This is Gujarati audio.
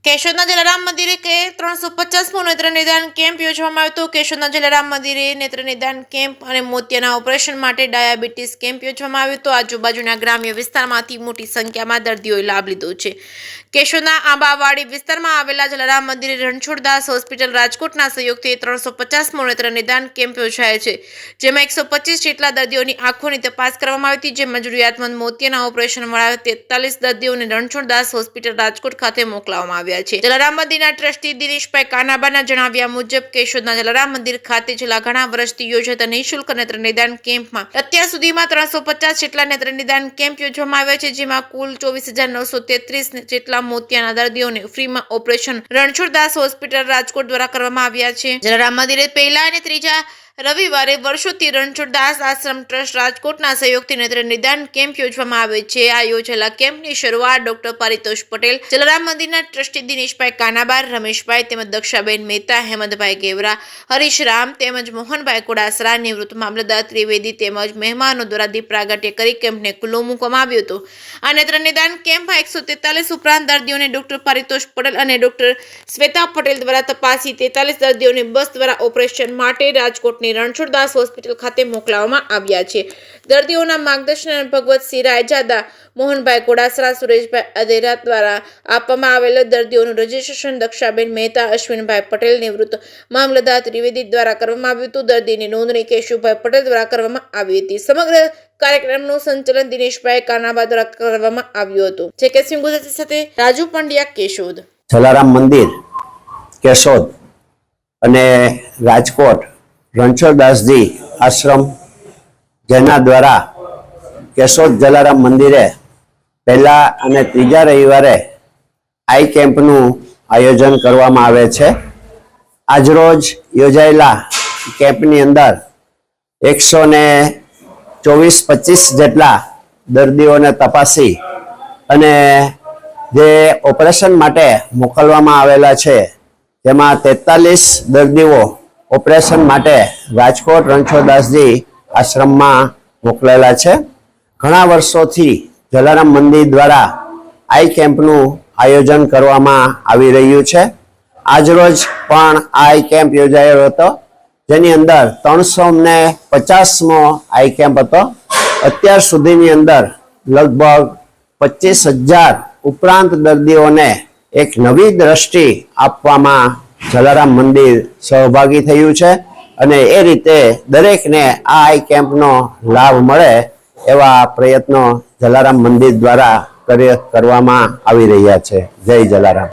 કેશોદના જલારામ મંદિરે કે 350મો નેત્ર નિદાન કેમ્પ યોજવામાં આવ્યો હતો। કેશોદના જલારામ મંદિરે નેત્ર નિદાન કેમ્પ અને મોતિયાના ઓપરેશન માટે ડાયાબિટીસ કેમ્પ યોજવામાં આવ્યો હતો। આજુબાજુના ગ્રામ્ય વિસ્તારમાંથી મોટી સંખ્યામાં દર્દીઓએ લાભ લીધો છે। કેશોદના આંબાવાડી વિસ્તારમાં આવેલા જલારામ મંદિરે રણછોડદાસ હોસ્પિટલ રાજકોટના સહયોગથી 350મો નેત્ર નિદાન કેમ્પ યોજાયો છે, જેમાં 125 જેટલા દર્દીઓની આંખોની તપાસ કરવામાં આવી હતી, જેમાં જરૂરિયાતમંદ મોતિયાના ઓપરેશન વાળા 43 દર્દીઓને રણછોડદાસ હોસ્પિટલ રાજકોટ ખાતે મોકલવામાં આવ્યા છે। જલારામ મંદિરના ટ્રસ્ટી દિનેશભાઈ કાનાબાના જણાવ્યા મુજબ કેશોદના જલારામ મંદિર ખાતે છેલ્લા ઘણા વર્ષથી યોજાતા નિઃશુલ્ક નેત્ર નિદાન કેમ્પમાં અત્યાર સુધીમાં 350 જેટલા નેત્ર નિદાન કેમ્પ યોજવામાં આવ્યા છે, જેમાં કુલ 24,933 જેટલા મોતિયાના દર્દીઓને ફ્રીમાં ઓપરેશન રણછોડદાસ હોસ્પિટલ રાજકોટ દ્વારા કરવામાં આવ્યા છે। જલારામ મંદિરે પહેલા અને ત્રીજા રવિવારે વર્ષોથી રણછોડદાસ આશ્રમ ટ્રસ્ટ રાજકોટના સહયોગથી નેત્ર નિદાન કેમ્પ યોજવામાં આવે છે। આ યોજેલા કેમ્પની શરૂઆત ડોક્ટર પારિતોષ પટેલ, જલારામ મંદિરના ટ્રસ્ટી દિનેશભાઈ કાનાબાર, રમેશભાઈ તેમજ દક્ષાબેન મહેતા, હેમંતભાઈ ગેવરા, હરીશ રામ તેમજ મોહનભાઈ કોડાસરા, નિવૃત્ત મામલતદાર ત્રિવેદી તેમજ મહેમાનો દ્વારા દીપ પ્રાગટ્ય કરી કેમ્પને ખુલ્લો મૂકવામાં આવ્યો હતો। આ નેત્ર નિદાન કેમ્પમાં 143 ઉપરાંત દર્દીઓને ડોક્ટર પારિતોષ પટેલ અને ડોક્ટર શ્વેતા પટેલ દ્વારા તપાસી 43 દર્દીઓને બસ દ્વારા ઓપરેશન માટે રાજકોટ રણછોડદાસ હોસ્પિટલ ખાતે મોકલવામાં આવ્યા છે। દર્દીઓના માર્ગદર્શન ભગવતસિંહ રાયજાદા, મોહનભાઈ કોડાસરા, સુરેશભાઈ અધેરા દ્વારા આપવામાં આવેલ દર્દીઓનું રજીસ્ટ્રેશન દક્ષાબેન મહેતા, અશ્વિનભાઈ પટેલ, નિવૃત્ત મામલતદાર ત્રિવેદી દ્વારા કરવામાં આવ્યું હતું। દર્દીની નોંધણી કેશુભાઈ પટેલ દ્વારા કરવામાં આવી હતી। સમગ્ર કાર્યક્રમનું સંચાલન દિનેશભાઈ કાનાબા દ્વારા કરવામાં આવ્યું હતું। જેકેસી ગુજરાતી સાથે રાજુ પંડ્યા, કેશોદ। જલારામ મંદિર કેશોદ અને રાજકોટ રણછોડદાસજી આશ્રમ, જેના દ્વારા કેશોદ જલારામ મંદિરે પહેલા અને ત્રીજા રવિવારે આઈ કેમ્પનું આયોજન કરવામાં આવે છે। આજરોજ યોજાયેલા કેમ્પની અંદર 124-25 જેટલા દર્દીઓને તપાસી અને જે ઓપરેશન માટે મોકલવામાં આવેલા છે તેમાં 43 દર્દીઓ ઓપરેશન માટે રાજકોટ રણછોડદાસજી આશ્રમમાં મોકલેલા છે। ઘણા વર્ષોથી જલારામ મંદિર દ્વારા આઈ કેમ્પનું આયોજન કરવામાં આવી રહ્યું છે। આજરોજ પણ આઈ કેમ્પ યોજાયો હતો, જેની અંદર 350મો આઈ કેમ્પ હતો। અત્યાર સુધીની અંદર લગભગ 25,000 ઉપરાંત દર્દીઓને એક નવી દ્રષ્ટિ આપવામાં જલારામ મંદિર સહભાગી થયું છે અને એ રીતે દરેકને આ આઈ કેમ્પનો લાભ મળે એવા પ્રયત્નો જલારામ મંદિર દ્વારા કરવામાં આવી રહ્યા છે। જય જલારામ।